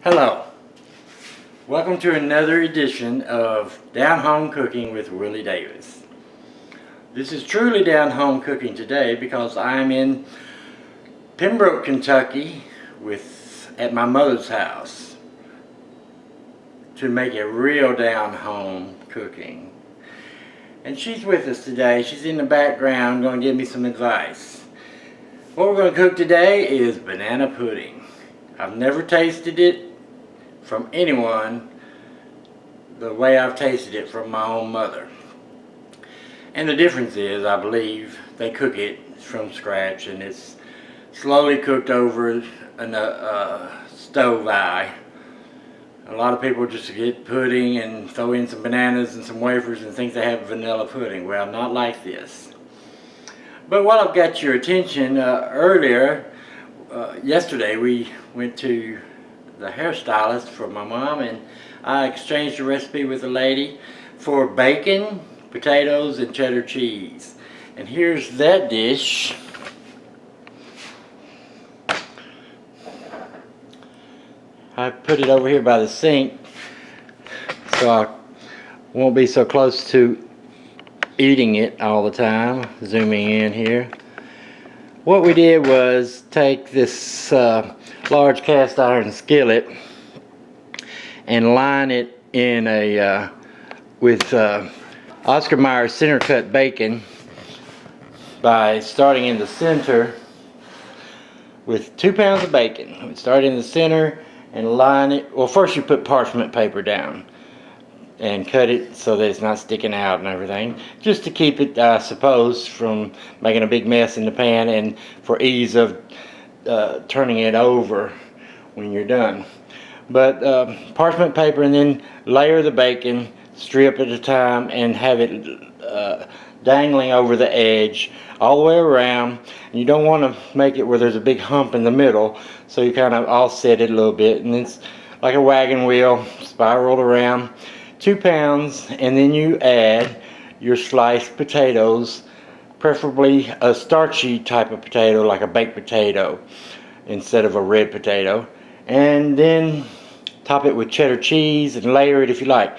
Hello, welcome to another edition of Down Home Cooking with Willie Davis. This is truly down home cooking today because I'm in Pembroke, Kentucky at my mother's house to make a real down home cooking. And she's with us today. She's in the background going to give me some advice. What we're going to cook today is banana pudding. I've never tasted it from anyone the way I've tasted it from my own mother. And the difference is, I believe, they cook it from scratch and it's slowly cooked over a stove eye. A lot of people just get pudding and throw in some bananas and some wafers and think they have vanilla pudding. Well, not like this. But while I've got your attention, yesterday we went to the hairstylist for my mom, and I exchanged a recipe with a lady for bacon, potatoes, and cheddar cheese. And here's that dish. I put it over here by the sink so I won't be so close to eating it all the time. Zooming in here. What we did was take this large cast iron skillet and line it in with Oscar Mayer center cut bacon by starting in the center with 2 pounds of bacon. We start in the center and line it. Well, first you put parchment paper down and cut it so that it's not sticking out and everything, just to keep it, I suppose, from making a big mess in the pan and for ease of turning it over when you're done. But parchment paper, and then layer the bacon strip at a time and have it dangling over the edge all the way around. And you don't want to make it where there's a big hump in the middle, so you kind of offset it a little bit, and it's like a wagon wheel spiraled around. 2 pounds, and then you add your sliced potatoes, preferably a starchy type of potato like a baked potato instead of a red potato, and then top it with cheddar cheese and layer it if you like.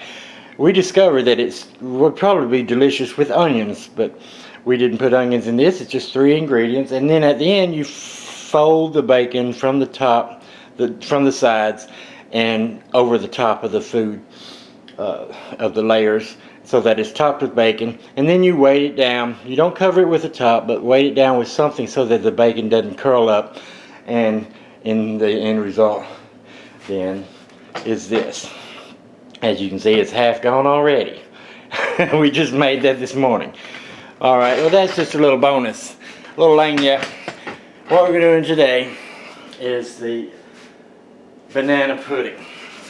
We discovered that it would probably be delicious with onions, but we didn't put onions in this. It's just 3 ingredients, and then at the end you fold the bacon from the top, from the sides and over the top of the food of the layers, so that it's topped with bacon, and then you weight it down. You don't cover it with the top, but weight it down with something so that the bacon doesn't curl up, and in the end result then is this. As you can see, it's half gone already. We just made that this morning. Alright, well, that's just a little bonus, a little lagniappe. What we're doing today is the banana pudding,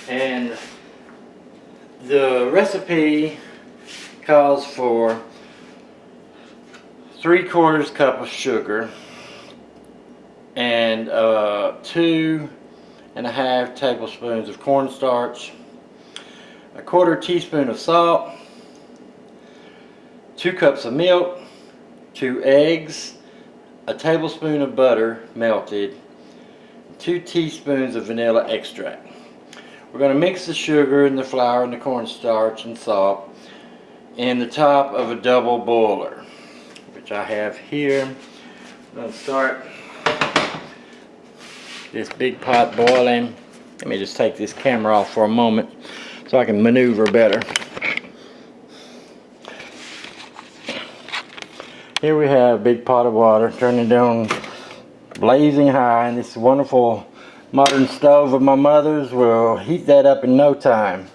and the recipe calls for 3/4 cup of sugar and 2.5 tablespoons of cornstarch, 1/4 teaspoon of salt, 2 cups of milk, 2 eggs, a tablespoon of butter melted, 2 teaspoons of vanilla extract. We're going to mix the sugar and the flour and the cornstarch and salt in the top of a double boiler, which I have here. I'm going to start this big pot boiling. Let me just take this camera off for a moment so I can maneuver better. Here we have a big pot of water, turning it down blazing high, and this wonderful modern stove of my mother's will heat that up in no time.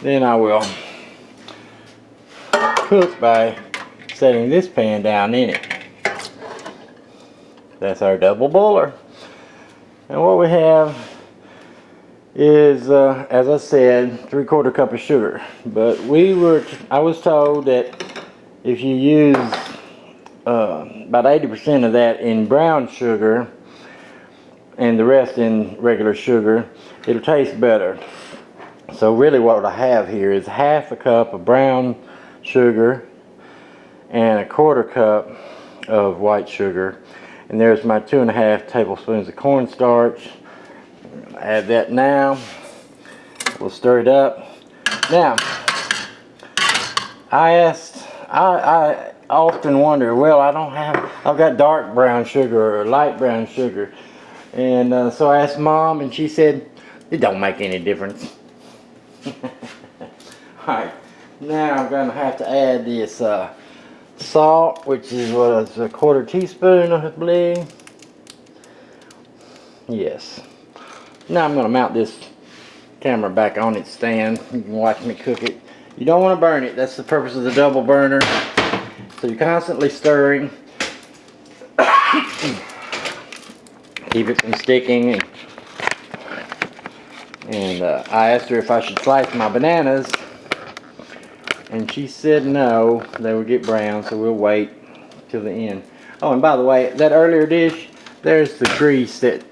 Then I will cook by setting this pan down in it. That's our double boiler. And what we have is, as I said, 3/4 cup of sugar. But I was told that if you use about 80% of that in brown sugar and the rest in regular sugar, it'll taste better. So really what I have here is 1/2 cup of brown sugar and 1/4 cup of white sugar, and there's my 2.5 tablespoons of cornstarch, We're gonna add that now. We'll stir it up. Now, I often wonder, well, I've got dark brown sugar or light brown sugar. And so I asked Mom, and she said, it don't make any difference. Alright, now I'm going to have to add this salt, which is what is a 1/4 teaspoon, I believe. Yes. Now I'm going to mount this camera back on its stand. You can watch me cook it. You don't want to burn it. That's the purpose of the double burner. So you're constantly stirring. Keep it from sticking. And I asked her if I should slice my bananas, and she said no, they would get brown, so we'll wait till the end. Oh, and by the way, that earlier dish, there's the grease that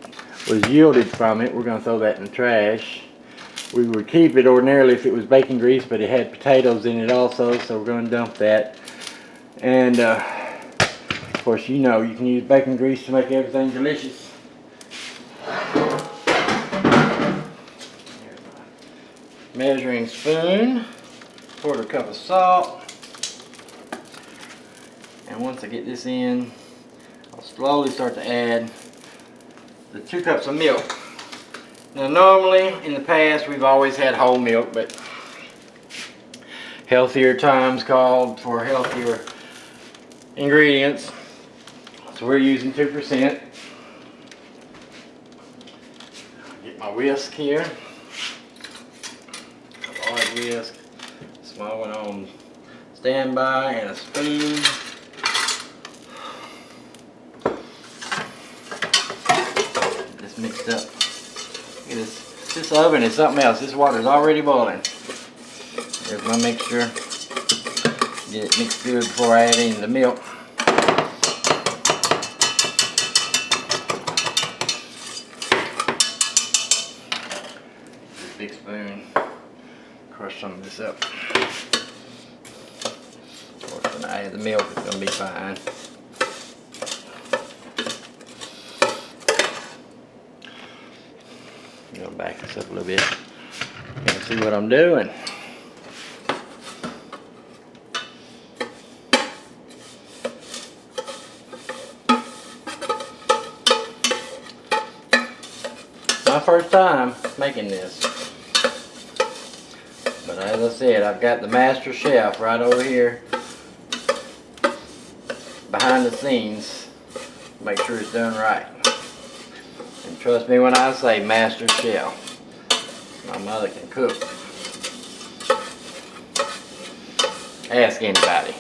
was yielded from it. We're going to throw that in the trash. We would keep it ordinarily if it was bacon grease, but it had potatoes in it also, so we're going to dump that. And of course, you know you can use bacon grease to make everything delicious. Measuring spoon, 1/4 cup of salt, and once I get this in, I'll slowly start to add the 2 cups of milk. Now normally in the past we've always had whole milk, but healthier times called for healthier ingredients, so we're using 2%. Get my whisk here. Whisk, small one on standby, and a spoon. This mixed up. Look at this oven is something else. This water is already boiling. There's my mixture. Get it mixed good before I add in the milk. This big spoon. Crush some of this up. Of course, when I add the milk, it's going to be fine. I'm going to back this up a little bit and see what I'm doing. My first time making this. But as I said, I've got the master chef right over here behind the scenes. Make sure it's done right. And trust me when I say master chef. My mother can cook. Ask anybody.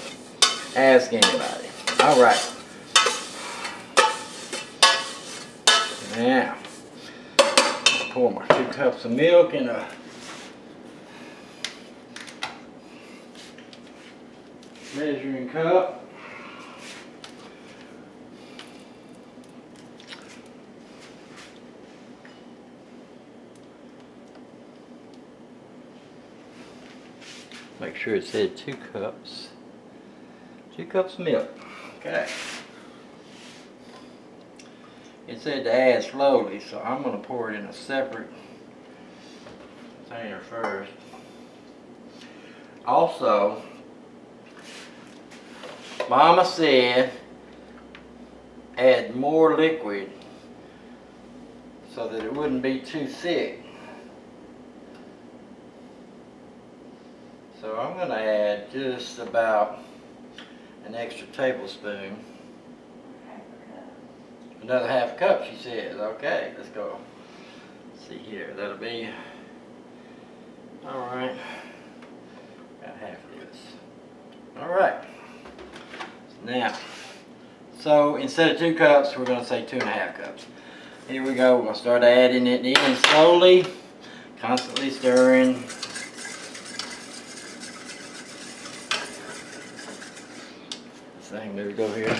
Ask anybody. Alright. Now, pour my 2 cups of milk in a measuring cup. Make sure it said 2 cups. 2 cups of milk. Okay. It said to add slowly, so I'm going to pour it in a separate container first. Also, Mama said add more liquid so that it wouldn't be too thick. So I'm going to add just about an extra tablespoon. Another 1/2 cup, she says. Okay, let's go. Let's see here. That'll be alright. About half of this. Alright. Now, so instead of 2 cups, we're going to say 2.5 cups. Here we go. We're going to start adding it in slowly, constantly stirring. This thing moves over here.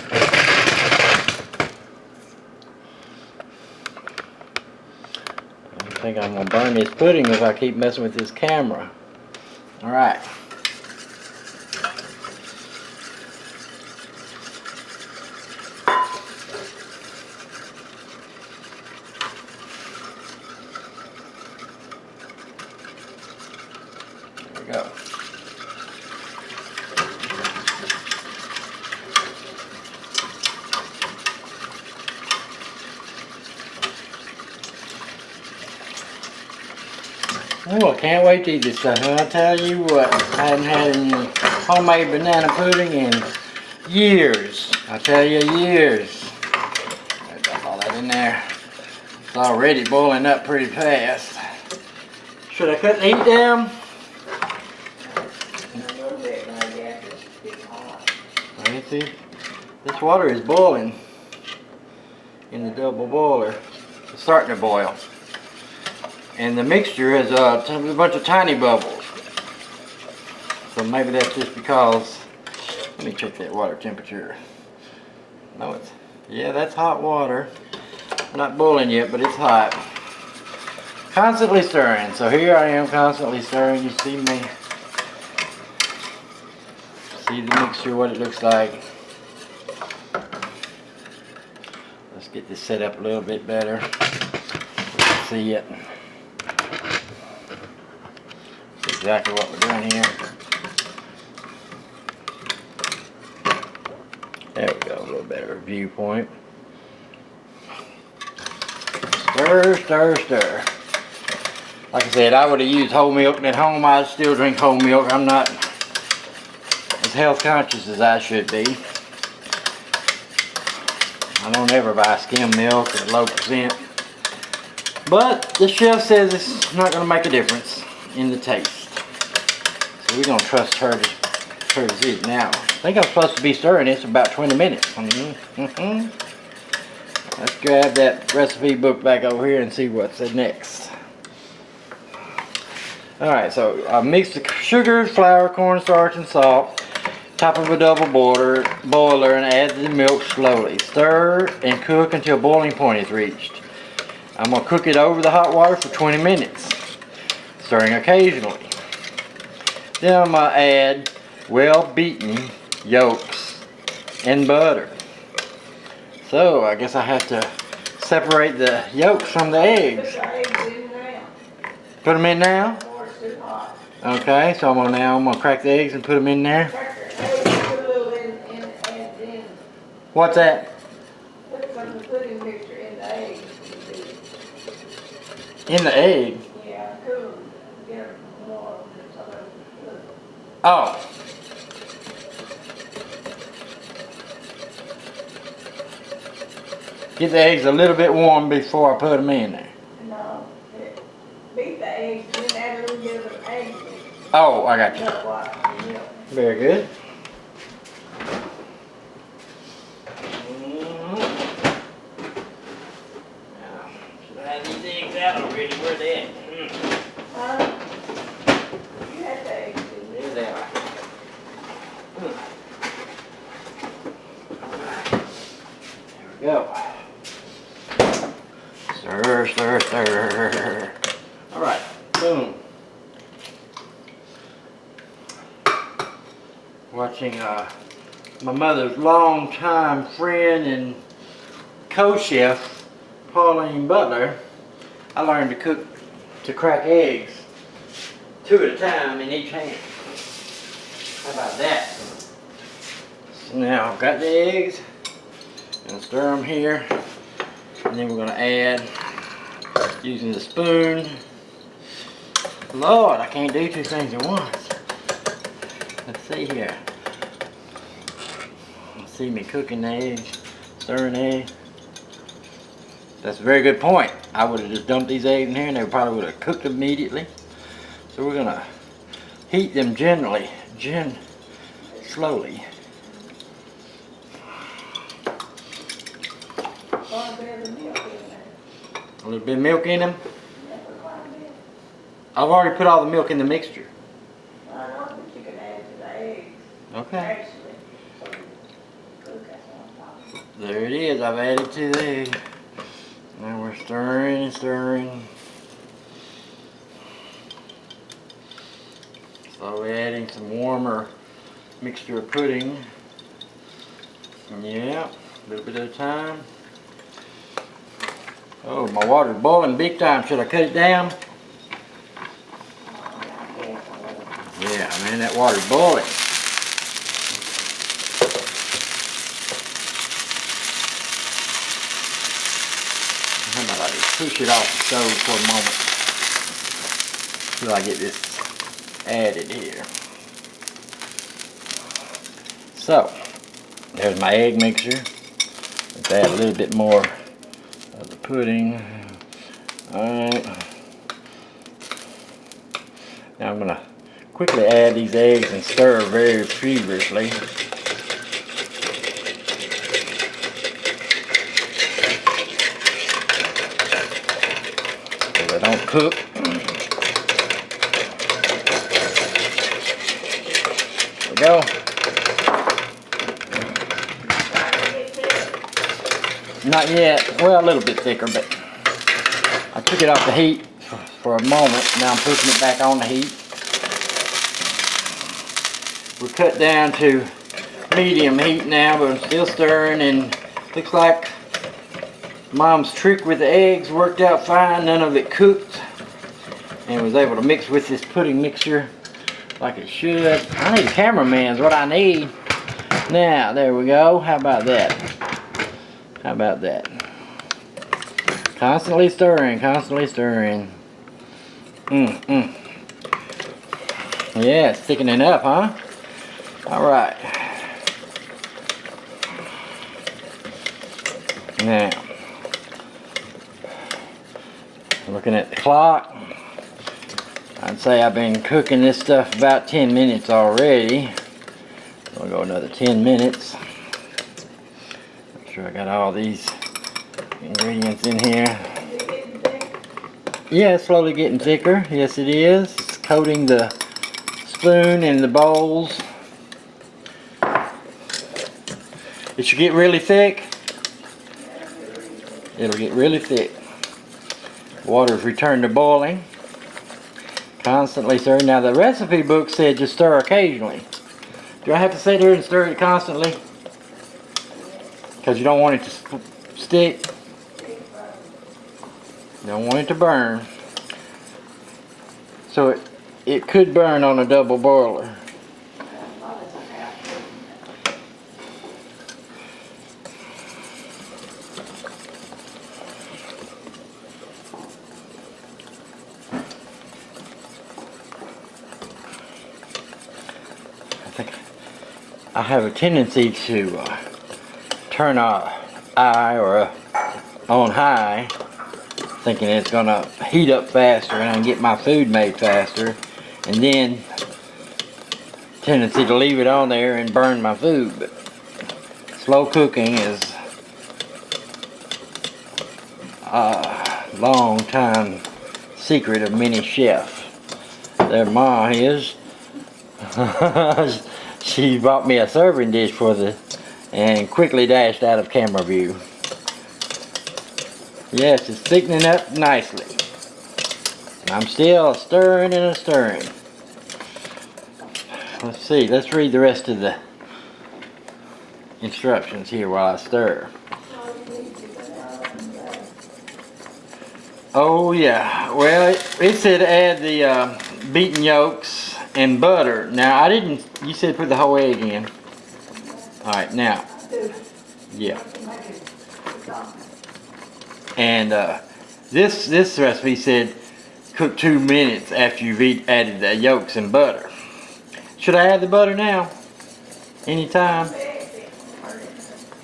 I think I'm going to burn this pudding if I keep messing with this camera. Alright. we go. Oh, I can't wait to eat this stuff. I'll tell you what, I hadn't had any homemade banana pudding in years. I tell you, years. I dump all that in there. It's already boiling up pretty fast. Should I cut the heat down? A little bit, but I guess it's hot. You see, this water is boiling in the double boiler. It's starting to boil. And the mixture has a bunch of tiny bubbles. So maybe that's just because, let me check that water temperature. No, it's, yeah, that's hot water. Not boiling yet, but it's hot. Constantly stirring. So here I am constantly stirring. You see me. See the mixture, what it looks like. Let's get this set up a little bit better. See it. That's exactly what we're doing here. There we go, a little better viewpoint. Stir, stir, stir. Like I said, I would have used whole milk, and at home I still drink whole milk. I'm not as health conscious as I should be. I don't ever buy skim milk at low percent. But the chef says it's not going to make a difference in the taste. So we're going to trust her decision. Now, I think I'm supposed to be stirring this about 20 minutes. Let's grab that recipe book back over here and see what's next. Alright, so I mix the sugar, flour, cornstarch, and salt. Top of a double boiler and add the milk slowly. Stir and cook until boiling point is reached. I'm going to cook it over the hot water for 20 minutes, stirring occasionally. Then I'm going to add well beaten yolks and butter. So I guess I have to separate the yolks from the eggs. Put the eggs in now. Put them in now? Before it's too hot. Okay, so I'm gonna crack the eggs and put them in there. Crack the eggs, put a little in. What's that? Put some of the pudding mixture in the eggs. In the egg? Yeah, cool. Get them more so they're good. Oh. Get the eggs a little bit warm before I put them in there. No, beat the eggs, then add a little bit of egg mix. Oh, I got you. Milk white, milk. Very good. Now, should I have these eggs out already? Where they at? You had the eggs, didn't you? There they are. There we go. Stir, stir, stir. All right, boom. Watching my mother's longtime friend and co-chef, Pauline Butler, I learned to crack eggs 2 at a time in each hand. How about that? So now I've got the eggs, and stir them here, and then we're going to add, using the spoon. Lord, I can't do 2 things at once. Let's see here. See me cooking the eggs, stirring eggs. That's a very good point. I would have just dumped these eggs in here and they probably would have cooked immediately. So we're gonna heat them slowly. A little bit of milk in them. I've already put all the milk in the mixture. I know, but you can add to the eggs. Okay. Actually, so you cook that on top. There it is. I've added to the egg. Now we're stirring and stirring. Slowly adding some warmer mixture of pudding. Yeah, a little bit at a time. Oh, my water's boiling big time. Should I cut it down? Yeah, man, that water's boiling. How about I just push it off the stove for a moment until I get this added here. So, there's my egg mixture. Let's add a little bit more of the pudding. Alright. Now I'm going to quickly add these eggs and stir very feverishly. So they don't cook. There we go. Not yet. Well, a little bit thicker, but I took it off the heat for a moment. Now I'm pushing it back on the heat. We're cut down to medium heat now, but I'm still stirring, and looks like Mom's trick with the eggs worked out fine. None of it cooked, and was able to mix with this pudding mixture like it should. I need a cameraman is what I need. Now, there we go. How about that? How about that? Constantly stirring, constantly stirring. Yeah, it's thickening up, huh? Alright. Now, looking at the clock, I'd say I've been cooking this stuff about 10 minutes already. We'll go another 10 minutes. Make sure I got all these ingredients in here. Yeah, it's slowly getting thicker. Yes, it is. It's coating the spoon and the bowls. It should get really thick. It'll get really thick. Water's returned to boiling. Constantly stir. Now the recipe book said just stir occasionally. Do I have to sit here and stir it constantly? Because you don't want it to stick. You don't want it to burn. So it could burn on a double boiler. I have a tendency to turn our eye or on high, thinking it's gonna heat up faster and I can get my food made faster, and then tendency to leave it on there and burn my food. But slow cooking is a long time secret of many chefs. There Ma is. She bought me a serving dish for and quickly dashed out of camera view. Yes, it's thickening up nicely. I'm still stirring and stirring. Let's see, let's read the rest of the instructions here while I stir. Oh yeah, well it said add the beaten yolks and butter. Now I didn't, you said put the whole egg in. Alright, now, yeah. And this recipe said cook 2 minutes after you've added the yolks and butter. Should I add the butter now? Anytime?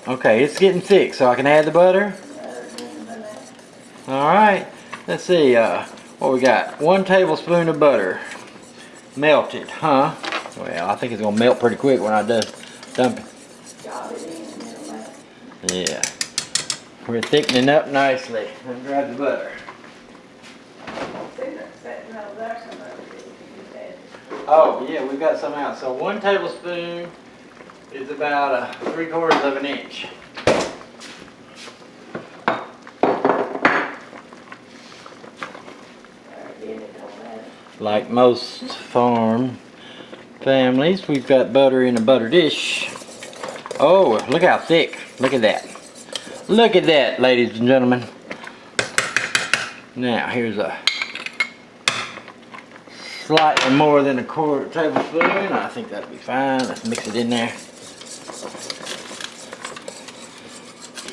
Okay, it's getting thick, so I can add the butter? Alright, let's see, what we got? 1 tablespoon of butter. Melted, huh? Well, I think it's gonna melt pretty quick when I dump it. Yeah. We're thickening up nicely. Let me grab the butter. Oh, yeah, we've got some out. So 1 tablespoon is about 3/4 of an inch. Like most farm families, we've got butter in a butter dish. Oh, look how thick. Look at that. Look at that, ladies and gentlemen. Now, here's a slightly more than a quarter tablespoon. I think that'll be fine. Let's mix it in there.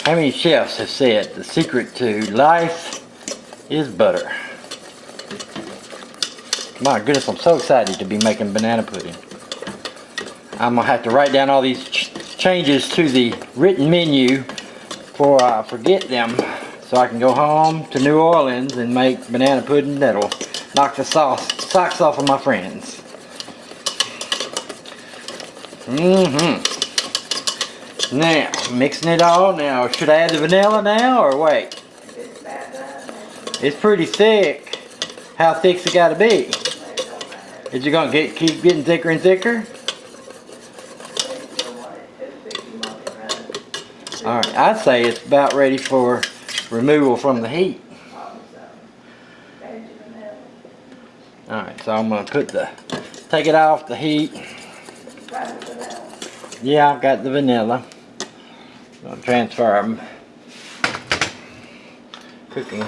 How many chefs have said the secret to life is butter? My goodness, I'm so excited to be making banana pudding. I'm gonna have to write down all these changes to the written menu before I forget them, so I can go home to New Orleans and make banana pudding that'll knock the socks off of my friends. Now, mixing it all. Now, should I add the vanilla now or wait? It's pretty thick. How thick's it gotta be? Is it gonna keep getting thicker and thicker? Alright, I'd say it's about ready for removal from the heat. Alright, so I'm gonna take it off the heat. Yeah, I've got the vanilla. I'm gonna transfer them. Cooking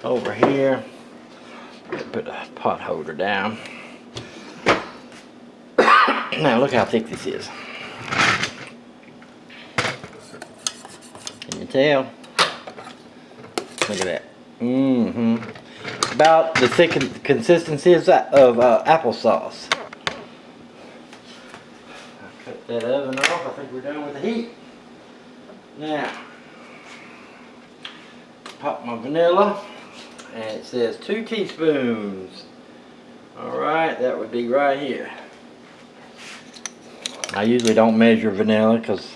over here. Put a pot holder down. Now look how thick this is. Can you tell? Look at that. About the thick consistency of applesauce. Cut that oven off. I think we're done with the heat. Now, pop my vanilla, and it says 2 teaspoons. Alright, that would be right here. I usually don't measure vanilla because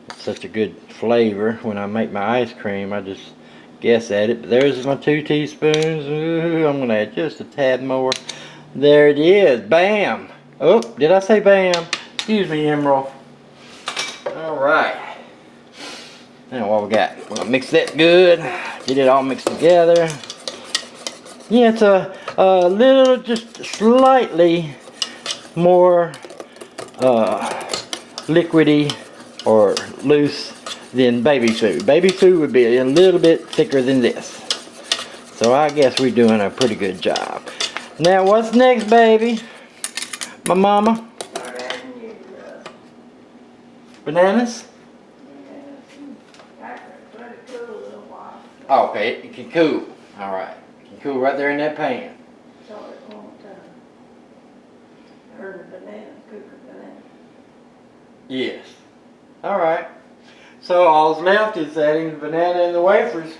it's such a good flavor. When I make my ice cream, I just guess at it. But there's my 2 teaspoons. Ooh, I'm going to add just a tad more. There it is. Bam! Oh, did I say bam? Excuse me, Emerald. Alright. Now what we got? We're going to mix that good. Get it all mixed together. Yeah, it's a little, just slightly more liquidy or loose than baby food. Baby food would be a little bit thicker than this. So I guess we're doing a pretty good job. Now what's next, baby? My mama? Bananas? Oh, okay, it can cool. Alright. It can cool right there in that pan. So it won't hurt the banana, cook the banana. Yes. Alright. So all's left is adding the banana and the wafers.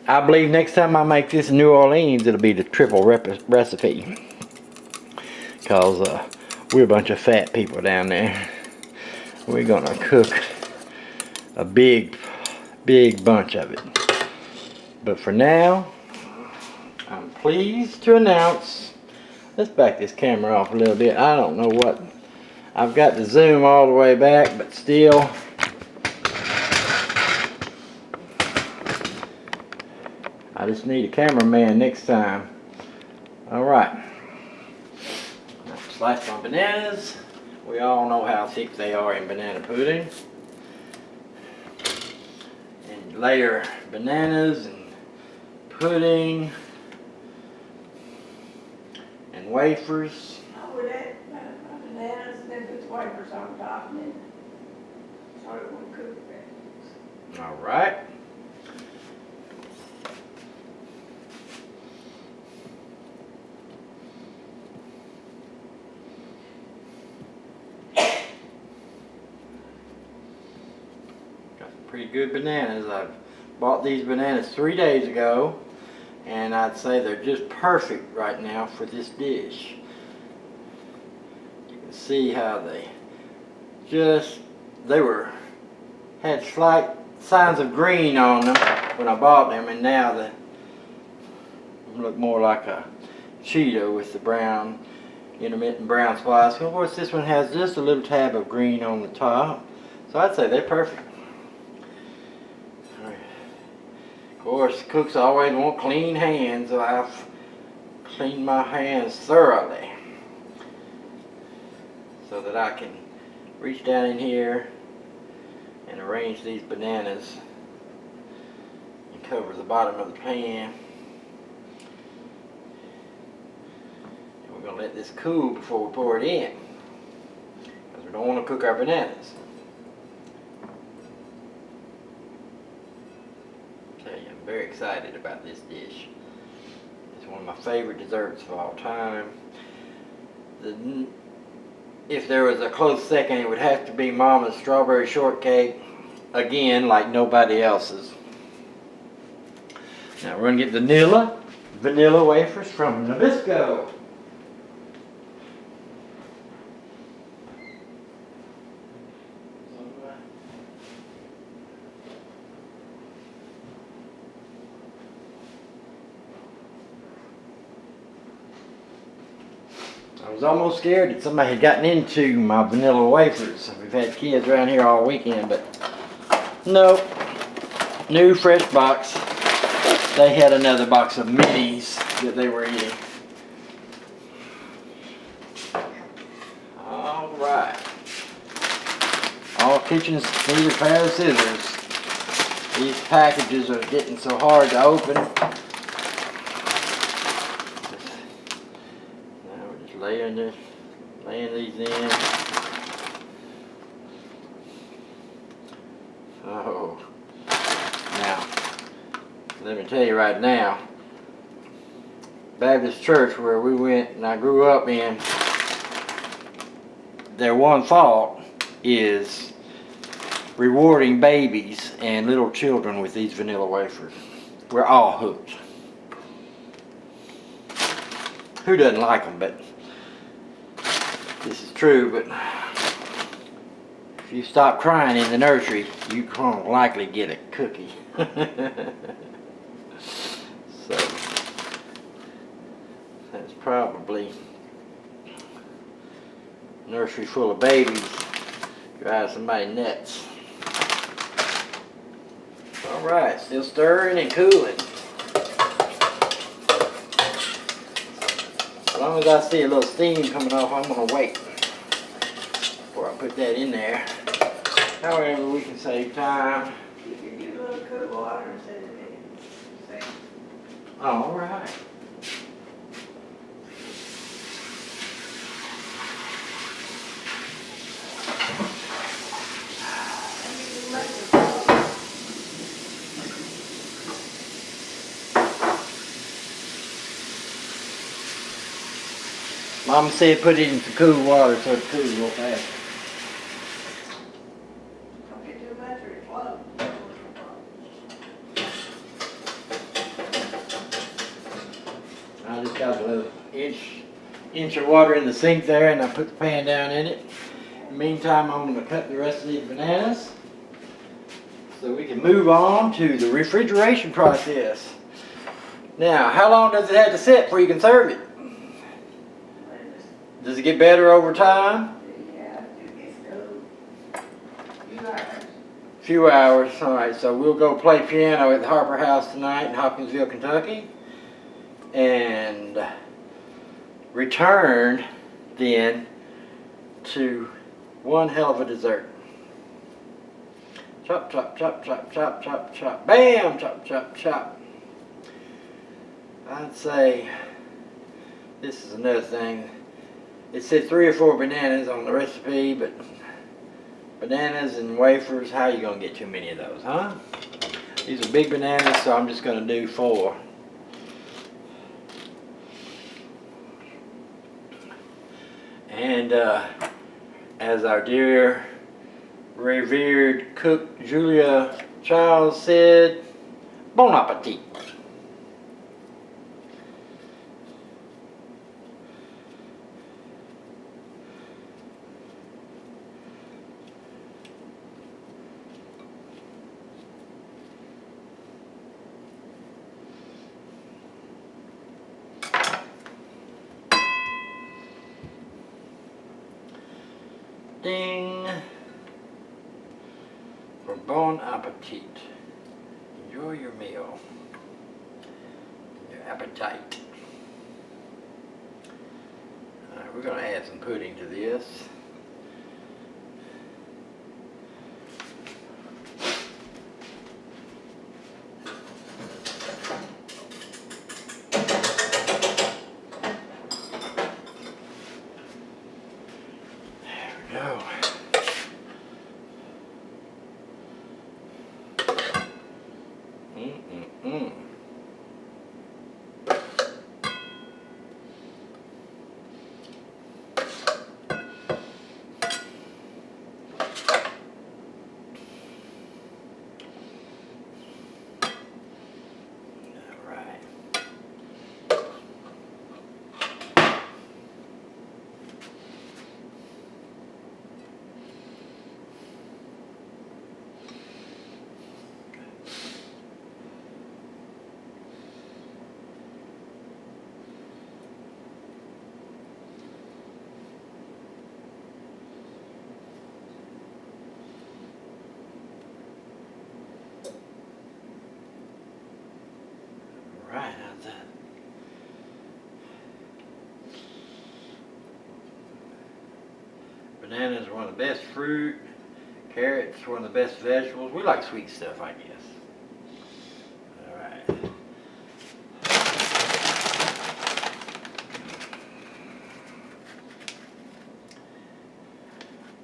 I believe next time I make this in New Orleans, it'll be the triple recipe. Because we're a bunch of fat people down there. We're gonna cook a big bunch of it. But for now, I'm pleased to announce, let's back this camera off a little bit. I don't know what, I've got the zoom all the way back, but still, I just need a cameraman next time. Alright. Slice my bananas. We all know how thick they are in banana pudding. And layer bananas and pudding and wafers. I would add bananas and then put the wafers on top and then so it won't cook it. Alright. Pretty good bananas. I've bought these bananas 3 days ago, and I'd say they're just perfect right now for this dish. You can see how they had slight signs of green on them when I bought them, and now they look more like a Cheeto with the brown, intermittent brown spots. Of course, this one has just a little tab of green on the top, so I'd say they're perfect. Of course, cooks always want clean hands, so I've cleaned my hands thoroughly so that I can reach down in here and arrange these bananas and cover the bottom of the pan. gonna let this cool before we pour it in, because we don't want to cook our bananas. I tell you, I'm very excited about this dish. It's one of my favorite desserts of all time. If there was a close second, it would have to be Mama's strawberry shortcake. Again, like nobody else's. Now we're gonna get the Nilla vanilla wafers from Nabisco. I was almost scared that somebody had gotten into my vanilla wafers. We've had kids around here all weekend, but nope. New fresh box. They had another box of minis that they were eating. All right. All kitchens need a pair of scissors. These packages are getting so hard to open. Now we're just laying these in. Oh. Now, let me tell you right now, Baptist church where we went and I grew up in, their one fault is rewarding babies and little children with these vanilla wafers. We're all hooked. Who doesn't like them? But this is true. But if you stop crying in the nursery, you can't likely get a cookie. So that's probably nursery full of babies drive somebody nuts. All right, still stirring and cooling. As long as I see a little steam coming off, I'm gonna wait before I put that in there. However, we can save time. You can use a little cool water and set it in. All right. Mama said put it in some cool water so it cools real fast. Don't get too much or it floats. I just got a little inch of water in the sink there, and I put the pan down in it. In the meantime, I'm going to cut the rest of these bananas so we can move on to the refrigeration process. Now, how long does it have to sit before you can serve it? Does it get better over time? Yeah, it gets cool. Few hours. Few hours. All right, so we'll go play piano at the Harper House tonight in Hopkinsville, Kentucky, and return then to one hell of a dessert. Chop, chop, chop, chop, chop, chop, chop. Bam! Chop, chop, chop. I'd say this is another thing. It said 3 or 4 bananas on the recipe, but bananas and wafers, how are you going to get too many of those, huh? These are big bananas, so I'm just going to do 4. And as our dear, revered cook Julia Childs said, bon appetit. Ding for bon appetit. Enjoy your meal, your appetite. All right, we're going to add some pudding to this. Bananas are one of the best fruit. Carrots are one of the best vegetables. We like sweet stuff, I guess. Alright.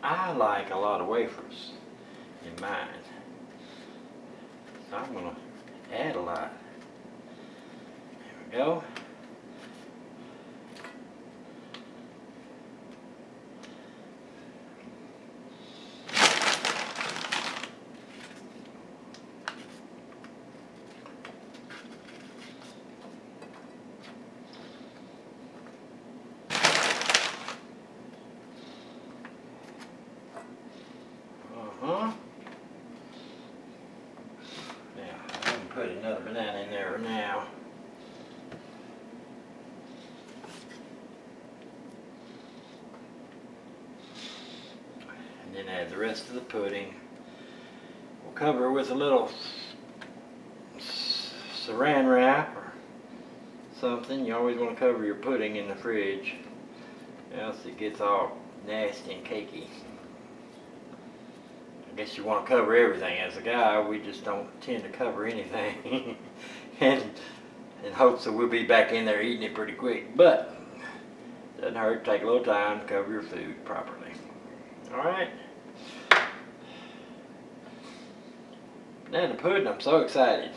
I like a lot of wafers in mine. So I'm going to add a lot. There we go. Now, I haven't put another banana in there now. And then add the rest of the pudding. We'll cover it with a little saran wrap or something. You always want to cover your pudding in the fridge, else it gets all nasty and cakey. I guess you want to cover everything. As a guy, we just don't tend to cover anything. and in hopes that we'll be back in there eating it pretty quick. But it doesn't hurt to take a little time to cover your food properly. Alright. Banana pudding, I'm so excited.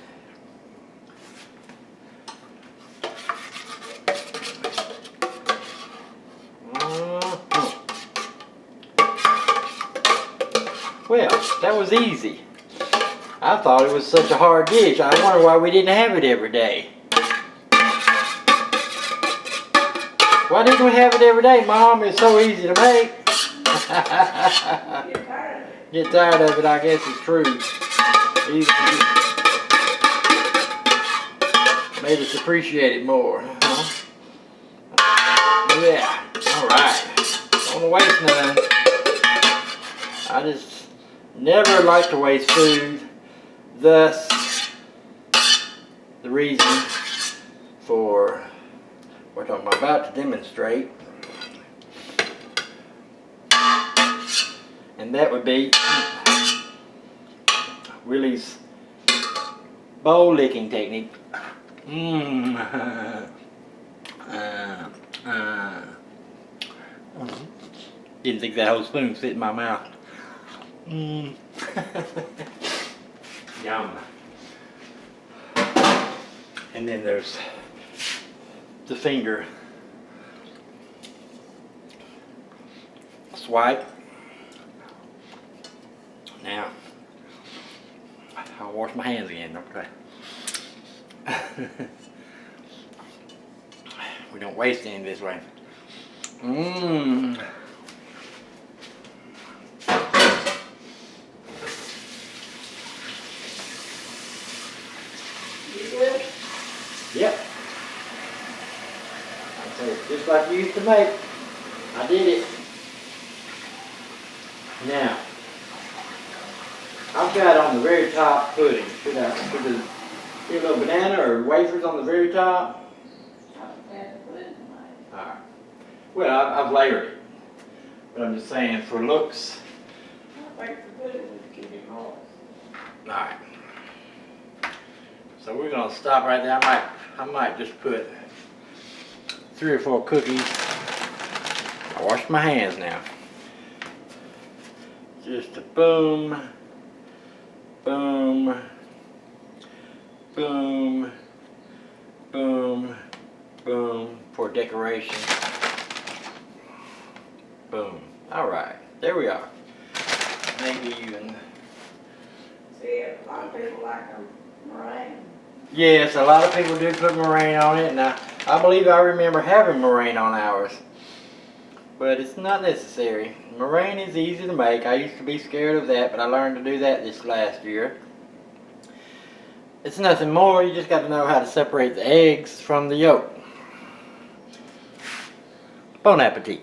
Well, that was easy. I thought it was such a hard dish. I wonder why we didn't have it every day. Why didn't we have it every day, Mom? It's so easy to make. Get tired of it, I guess it's true. Easy. Made us appreciate it more. Yeah, alright. Don't want to waste none. I just never like to waste food. Thus, the reason for what I'm about to demonstrate. And that would be Willie's bowl licking technique. Didn't think that whole spoon fit in my mouth. Yum. And then there's the finger swipe. Now, I'll wash my hands again, okay? We don't waste any this way. Yep. Just like you used to make. I did it. Now, I've got on the very top pudding. Should I put a little banana or wafers on the very top? Alright. Well, I've layered it. But I'm just saying, for looks. Alright. So we're gonna stop right there. I might just put 3 or 4 cookies. I washed my hands now. Just a boom, boom, boom, boom, boom for decoration. Boom. Alright, there we are. Maybe even. See, a lot of people like them meringue. Yes, a lot of people do put meringue on it. Now, I believe I remember having meringue on ours. But it's not necessary. Meringue is easy to make. I used to be scared of that, but I learned to do that this last year. It's nothing more. You just got to know how to separate the eggs from the yolk. Bon appetit.